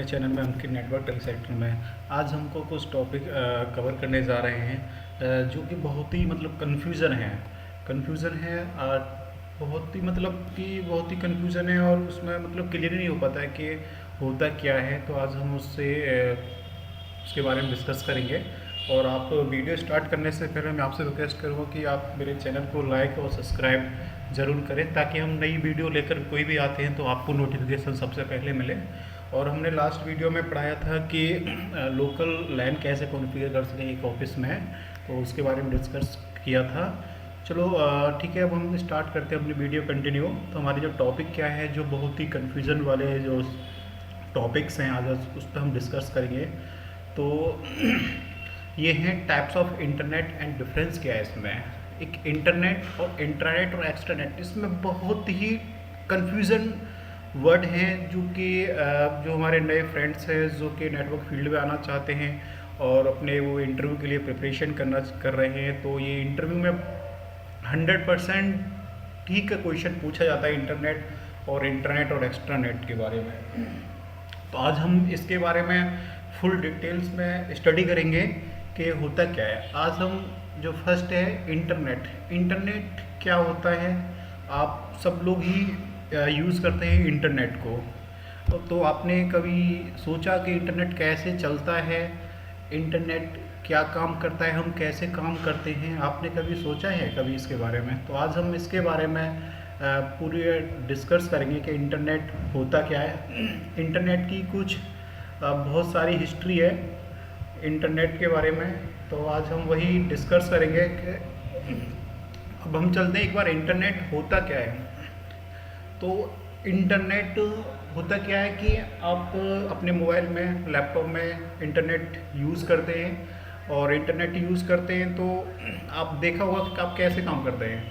Channel में अंकित network टेलीसेक्टर में। आज हमको कुछ टॉपिक कवर करने जा रहे हैं जो कि बहुत ही मतलब कन्फ्यूज़न है बहुत ही मतलब कि बहुत ही कन्फ्यूज़न है और उसमें मतलब क्लियर नहीं हो पाता है कि होता क्या है। तो आज हम उसके बारे में डिस्कस करेंगे। और आप वीडियो स्टार्ट करने से पहले मैं आपसे रिक्वेस्ट करूँगा कि आप मेरे चैनल को लाइक और सब्सक्राइब ज़रूर करें, ताकि हम नई वीडियो लेकर कोई भी आते हैं तो आपको नोटिफिकेशन सबसे पहले मिले। और हमने लास्ट वीडियो में पढ़ाया था कि लोकल लैन कैसे कॉन्फ़िगर कर सकें एक ऑफिस में, तो उसके बारे में डिस्कस किया था। चलो ठीक है, अब हम स्टार्ट करते हैं अपनी वीडियो कंटिन्यू। तो हमारी जो टॉपिक क्या है, जो बहुत ही कन्फ्यूज़न वाले जो टॉपिक्स हैं आज उस पर हम डिस्कस करेंगे। तो ये हैं types of internet and difference क्या है इसमें। एक इंटरनेट और इंट्रानेट और एक्सट्रानेट, इसमें बहुत ही कन्फ्यूज़न वर्ड हैं जो हमारे नए फ्रेंड्स हैं जो कि नेटवर्क फील्ड में आना चाहते हैं और अपने वो इंटरव्यू के लिए प्रिपरेशन कर रहे हैं। तो ये इंटरव्यू में 100% ठीक है क्वेश्चन पूछा जाता है इंटरनेट और इंटरनेट और एक्सट्रानेट के बारे में। तो आज हम इसके बारे में फुल डिटेल्स में स्टडी करेंगे कि होता क्या है। आज हम जो फर्स्ट है इंटरनेट क्या होता है। आप सब लोग ही यूज़ करते हैं इंटरनेट को। तो आपने कभी सोचा कि इंटरनेट कैसे चलता है, इंटरनेट क्या काम करता है, हम कैसे काम करते हैं? आपने कभी सोचा है कभी इसके बारे में? तो आज हम इसके बारे में पूरी डिस्कस करेंगे कि इंटरनेट होता क्या है। इंटरनेट की कुछ बहुत सारी हिस्ट्री है इंटरनेट के बारे में, तो आज हम वही डिस्कस करेंगे कि अब हम चलते हैं एक बार इंटरनेट होता क्या है। तो इंटरनेट होता क्या है कि आप अपने मोबाइल में, लैपटॉप में इंटरनेट यूज़ करते हैं और इंटरनेट यूज़ करते हैं तो आप देखा होगा कि आप कैसे काम करते हैं।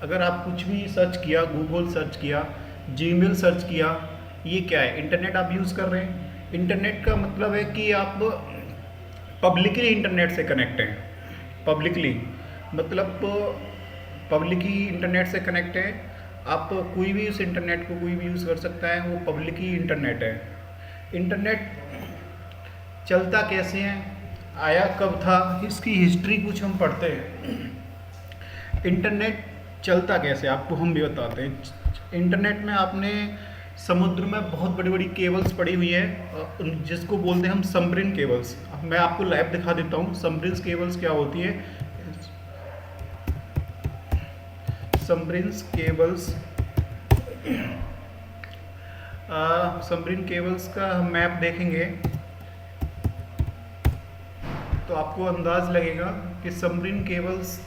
अगर आप कुछ भी सर्च किया, गूगल सर्च किया, जीमेल सर्च किया, ये क्या है? इंटरनेट आप यूज़ कर रहे हैं। इंटरनेट का मतलब है कि आप पब्लिकली इंटरनेट से कनेक्ट हैं। पब्लिकली मतलब पब्लिकली इंटरनेट से कनेक्ट है। आप कोई भी उस इंटरनेट को कोई भी यूज़ कर सकता है, वो पब्लिकली इंटरनेट है। इंटरनेट चलता कैसे है, आया कब था, इसकी हिस्ट्री कुछ हम पढ़ते हैं। इंटरनेट चलता कैसे आपको हम भी बताते हैं। इंटरनेट में आपने समुद्र में बहुत बड़ी बड़ी केबल्स पड़ी हुई है जिसको बोलते हैं हम सबमरीन केबल्स। मैं आपको लाइव दिखा देता हूँ सबमरीन केबल्स क्या होती है। सबमरीन केबल्स का हम मैप देखेंगे तो आपको अंदाज लगेगा कि सबमरीन केबल्स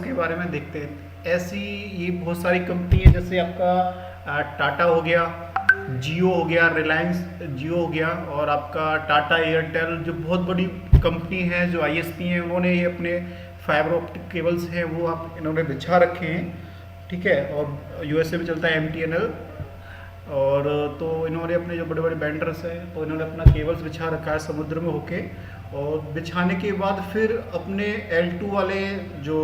के बारे में देखते हैं। ऐसी ये बहुत सारी कंपनी है, जैसे आपका टाटा हो गया, जियो हो गया, रिलायंस जियो हो गया, और आपका टाटा एयरटेल, जो बहुत बड़ी कंपनी है, जो आईएसपी हैं, उन्होंने ये अपने फाइबर ऑप्टिक केबल्स हैं वो इन्होंने बिछा रखे हैं, ठीक है। और यूएसए में चलता है एमटीएनएल। और तो इन्होंने अपने जो बड़े बड़े वेंडर्स हैं तो इन्होंने अपना केबल्स बिछा रखा है समुद्र में होके, और बिछाने के बाद फिर अपने L2 वाले जो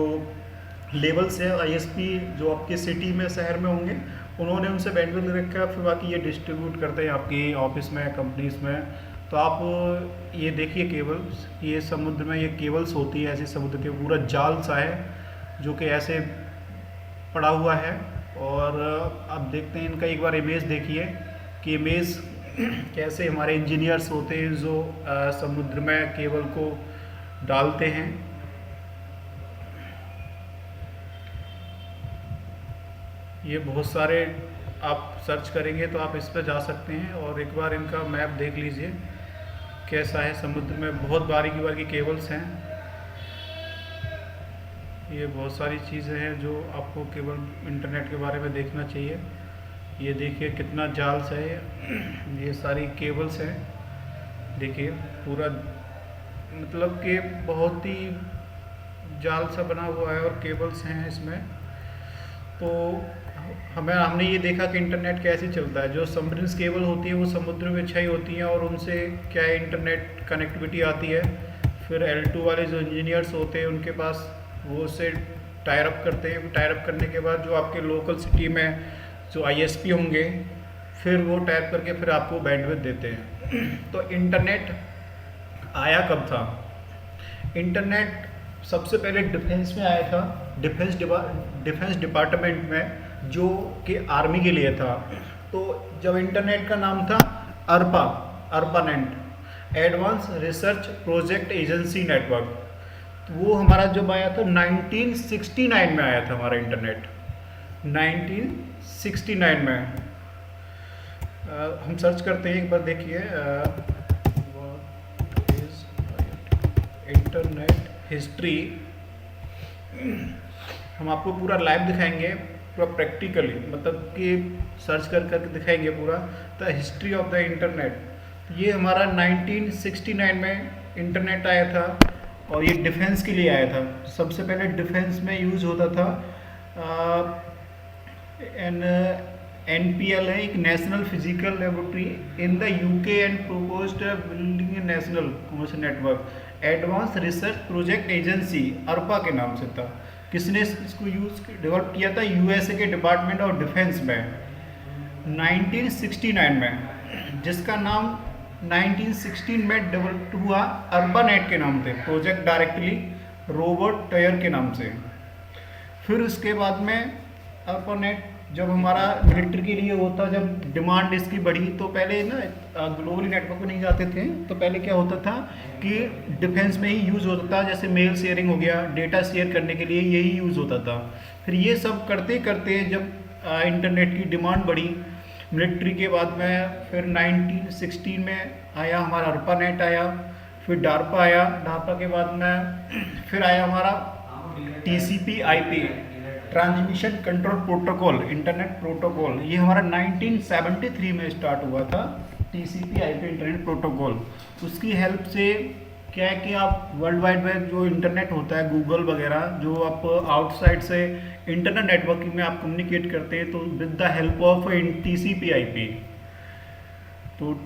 लेवल्स है आईएसपी जो आपके सिटी में, शहर में होंगे, उन्होंने उनसे बैंडविड्थ ले रखा है, फिर बाकी ये डिस्ट्रीब्यूट करते हैं आपकी ऑफिस में, कंपनीज में। तो आप ये देखिए केबल्स, ये समुद्र में ये केबल्स होती है, ऐसे समुद्र के पूरा जाल सा है जो कि ऐसे पड़ा हुआ है। और आप देखते हैं इनका एक बार इमेज देखिए कि इमेज कैसे हमारे इंजीनियर्स होते हैं जो समुद्र में केबल को डालते हैं। ये बहुत सारे आप सर्च करेंगे तो आप इस पर जा सकते हैं और एक बार इनका मैप देख लीजिए कैसा है। समुद्र में बहुत बारीकी बारीकी केबल्स हैं। ये बहुत सारी चीज़ें हैं जो आपको केवल इंटरनेट के बारे में देखना चाहिए। ये देखिए कितना जाल सा है, ये सारी केबल्स हैं, देखिए पूरा मतलब कि बहुत ही जाल सा बना हुआ है और केबल्स हैं इसमें। तो हमने ये देखा कि इंटरनेट कैसे चलता है। जो सबमरीन केबल होती है वो समुद्र में बिछाई होती हैं और उनसे क्या है इंटरनेट कनेक्टिविटी आती है। फिर L2 वाले जो इंजीनियर्स होते हैं उनके पास वो उससे टायर अप करते हैं। टायर अप करने के बाद जो आपके लोकल सिटी में जो आईएसपी होंगे, फिर वो टैप करके फिर आपको बैंडविड्थ देते हैं। तो इंटरनेट आया कब था? इंटरनेट सबसे पहले डिफेंस में आया था, डिफेंस डिपार्टमेंट में, जो कि आर्मी के लिए था। तो जब इंटरनेट का नाम था Arpa, ARPANET, advance research project agency network. तो वो हमारा जब आया था 1969 में आया था हमारा इंटरनेट, 1969 में। हम सर्च करते हैं, एक बार देखिए, व्हाट इज इंटरनेट हिस्ट्री। हम आपको पूरा लाइव दिखाएंगे, पूरा प्रैक्टिकली, मतलब कि सर्च कर करके दिखाएंगे पूरा the history of the internet. ये हमारा 1969 में इंटरनेट आया था और ये डिफेंस के लिए आया था। सबसे पहले डिफेंस में यूज़ होता था। NPL है एक national physical laboratory in the UK and proposed building A national commercial network advance research project agency, Arpa के नाम से था। किसने इसको डेवलप किया था? यूएसए के डिपार्टमेंट ऑफ डिफेंस में 1969 में, जिसका नाम 1916 में डेवलप हुआ अर्बानेट के नाम से, प्रोजेक्ट डायरेक्टली रॉबर्ट टयर के नाम से। फिर उसके बाद में अर्पानेट जब हमारा मिलिट्री के लिए होता, जब डिमांड इसकी बढ़ी, तो पहले ना ग्लोबली नेटवर्क में नहीं जाते थे। तो पहले क्या होता था कि डिफेंस में ही यूज़ होता था, जैसे मेल शेयरिंग हो गया, डेटा शेयर करने के लिए यही यूज़ होता था। फिर ये सब करते करते जब इंटरनेट की डिमांड बढ़ी मिलिट्री के बाद में, फिर 1916 में आया हमारा अर्पानेट आया, फिर डार्पा आया, डार्पा के बाद में फिर आया हमारा TCP/IP, transmission control protocol, internet protocol. ये हमारा 1973 में स्टार्ट हुआ था, TCP/IP इंटरनेट प्रोटोकॉल। उसकी हेल्प से क्या है कि आप वर्ल्ड वाइड वेब जो इंटरनेट होता है, गूगल वगैरह, जो आप आउटसाइड से इंटरनेट नेटवर्किंग में आप कम्युनिकेट करते हैं, तो with the help of TCP/IP। तो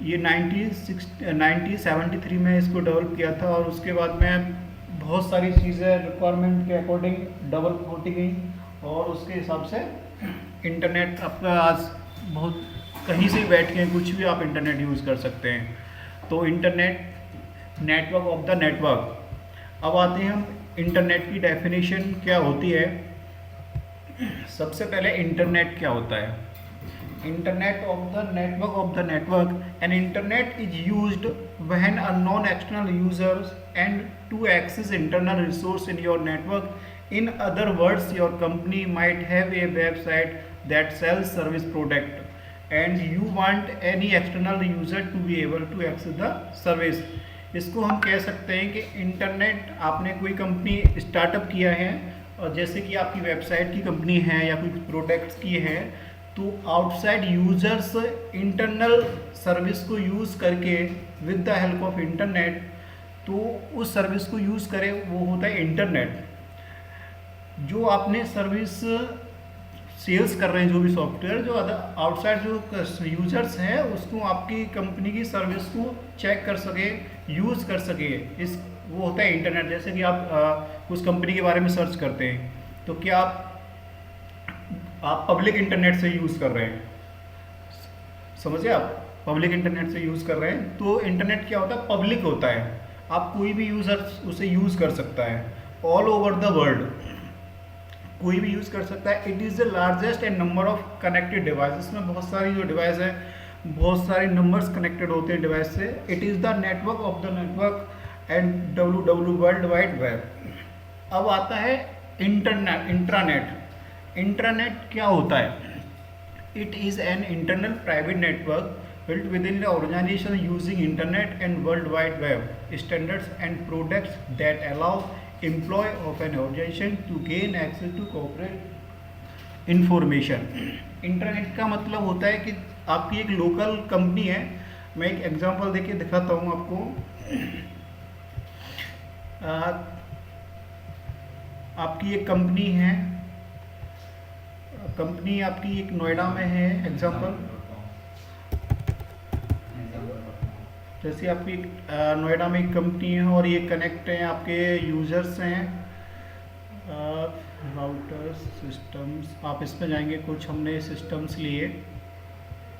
ये 1973 में इसको डेवलप किया था और उसके बाद में बहुत सारी चीज़ें रिक्वायरमेंट के अकॉर्डिंग डेवलप होती गई और उसके हिसाब से इंटरनेट आपका आज बहुत कहीं से बैठ के कुछ भी आप इंटरनेट यूज़ कर सकते हैं। तो internet, network of the network. अब आते हैं हम इंटरनेट की डेफिनेशन क्या होती है। सबसे पहले इंटरनेट क्या होता है? Internet of the network. An internet is used when a non-external users and to access internal resource in your network. In other words, your company might have a website that sells service product and you want any external user to be able to access the service. इसको हम कह सकते हैं कि internet, आपने कोई company startup किया है और जैसे कि आपकी वेबसाइट की कंपनी है या कोई प्रोडक्ट्स की है, तो आउटसाइड यूजर्स इंटरनल सर्विस को यूज़ करके with the help of internet, तो उस सर्विस को यूज़ करें, वो होता है इंटरनेट। जो आपने सर्विस सेल्स कर रहे हैं, जो भी सॉफ्टवेयर, जो आउटसाइड जो यूजर्स हैं उसको आपकी कंपनी की सर्विस को चेक कर सके, यूज़ कर सके, इस वो होता है इंटरनेट। जैसे कि आप उस कंपनी के बारे में सर्च करते हैं, तो क्या आप पब्लिक इंटरनेट से यूज़ कर रहे हैं, समझिए, आप पब्लिक इंटरनेट से यूज़ कर रहे हैं। तो इंटरनेट क्या होता है? पब्लिक होता है, आप कोई भी यूज़र उसे यूज़ कर सकता है, ऑल ओवर द वर्ल्ड कोई भी यूज़ कर सकता है। It is the largest and number of connected device. इसमें बहुत सारी जो डिवाइस है, बहुत सारे नंबर्स कनेक्टेड होते हैं डिवाइस से। It is the network of the network and WWW world wide web. अब आता है इंट्रानेट। इंट्रानेट क्या होता है? It is an internal private network built within the organization using internet and world wide web standards and products that allow employee of an organization to gain access to corporate information. Internet का मतलब होता है कि आपकी एक local company है। मैं एक एग्जांपल देके दिखाता हूँ आपको। आपकी एक कंपनी है, कंपनी आपकी एक नोएडा में है, एग्जांपल जैसे आपकी नोएडा में एक कंपनी है और ये कनेक्ट हैं, आपके यूज़र्स हैं राउटर्स सिस्टम्स, आप इसमें जाएंगे, कुछ हमने सिस्टम्स लिए,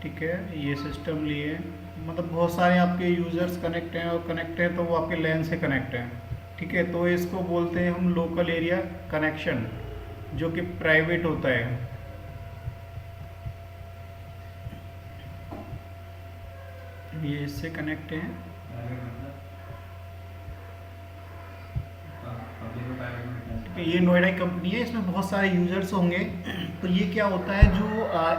ठीक है, ये सिस्टम लिए, मतलब बहुत सारे आपके यूज़र्स कनेक्ट हैं, और कनेक्ट हैं तो वो आपके लैन से कनेक्ट हैं, ठीक है। तो इसको बोलते हैं हम लोकल एरिया कनेक्शन, जो कि प्राइवेट होता है। ये इससे कनेक्ट हैं। ठीक है, ये नोएडा की कंपनी है, इसमें बहुत सारे यूजर्स होंगे। तो ये क्या होता है, जो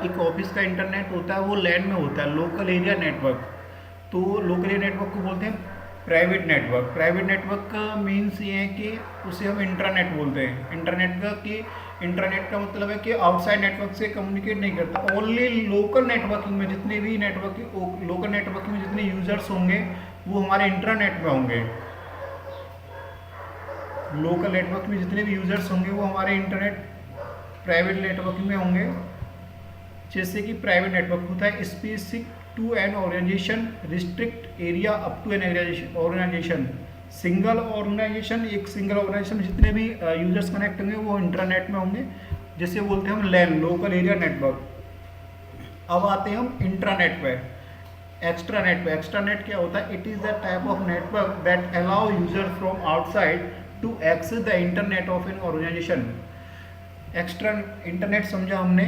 एक ऑफिस का इंटरनेट होता है वो लैन में होता है, लोकल एरिया नेटवर्क। तो लोकल एरिया नेटवर्क को बोलते हैं प्राइवेट नेटवर्क। प्राइवेट नेटवर्क का मीन्स ये है कि उसे हम इंटरनेट बोलते हैं। इंटरनेट का मतलब है कि आउटसाइड नेटवर्क से कम्युनिकेट नहीं करता, ओनली लोकल नेटवर्किंग में जितने भी लोकल नेटवर्किंग में जितने यूजर्स होंगे वो हमारे इंटरनेट में होंगे। लोकल नेटवर्क में जितने भी यूजर्स होंगे वो हमारे इंटरनेट प्राइवेट नेटवर्किंग में होंगे। जैसे कि प्राइवेट नेटवर्क होता है specific to an organisation, restrict area up to an organisation. Single organisation, एक सिंगल ऑर्गेनाइजेशन में जितने भी यूजर्स कनेक्ट होंगे वो इंटरनेट में होंगे, जिसे बोलते हैं हम लैन, लोकल एरिया नेटवर्क। अब आते हैं हम इंट्रानेट पे, एक्स्ट्रानेट पे। एक्स्ट्रानेट क्या होता है, it is the type of network that allow user from outside to access the internet of an organisation. Extra internet समझा हमने,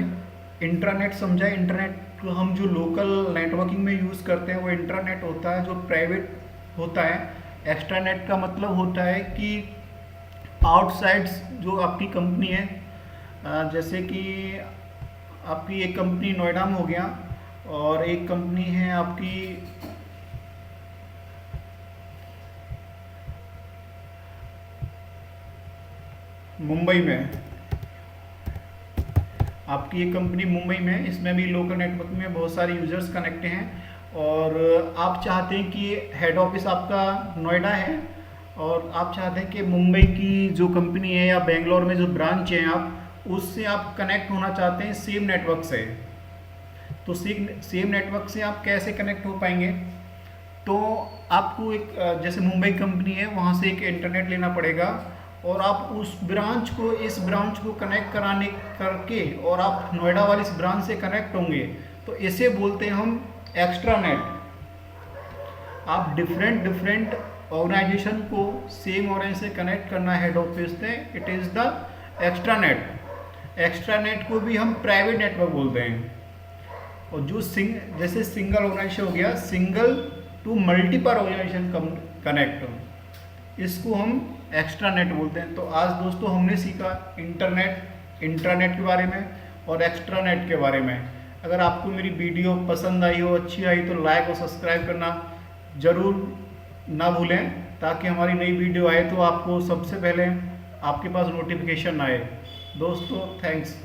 इंटरनेट समझा। इंटरनेट को हम जो लोकल नेटवर्किंग में यूज़ करते हैं वो इंटरनेट होता है, जो प्राइवेट होता है। एक्स्ट्रानेट का मतलब होता है कि आउटसाइड जो आपकी कंपनी है, जैसे कि आपकी एक कंपनी नोएडा में हो गया, और एक कंपनी है आपकी मुंबई में। आपकी ये कंपनी मुंबई में है, इसमें भी लोकल नेटवर्क में बहुत सारे यूजर्स कनेक्ट हैं, और आप चाहते हैं कि हेड ऑफिस आपका नोएडा है, और आप चाहते हैं कि मुंबई की जो कंपनी है या बेंगलोर में जो ब्रांच है आप उससे आप कनेक्ट होना चाहते हैं सेम नेटवर्क से। तो सेम नेटवर्क से आप कैसे कनेक्ट हो पाएंगे, तो आपको एक जैसे मुंबई कंपनी है वहाँ से एक इंटरनेट लेना पड़ेगा, और आप उस ब्रांच को इस ब्रांच को कनेक्ट कराने करके और आप नोएडा वाली इस ब्रांच से कनेक्ट होंगे, तो इसे बोलते हैं हम एक्स्ट्रा नेट। आप डिफरेंट ऑर्गेनाइजेशन को सेम ऑर्गेनाइजेशन से कनेक्ट करना हेड ऑफिस से, it is the extra net. Extra net को भी हम प्राइवेट नेटवर्क बोलते हैं। और जो जैसे सिंगल ऑर्गेनाइजेशन हो गया, single to multiple organisation connect, इसको हम एक्स्ट्रा नेट बोलते हैं। तो आज दोस्तों हमने सीखा इंटरनेट के बारे में और एक्स्ट्रा नेट के बारे में। अगर आपको मेरी वीडियो पसंद आई हो, अच्छी आई, तो लाइक और सब्सक्राइब करना ज़रूर ना भूलें, ताकि हमारी नई वीडियो आए तो आपको सबसे पहले आपके पास नोटिफिकेशन आए। दोस्तों थैंक्स।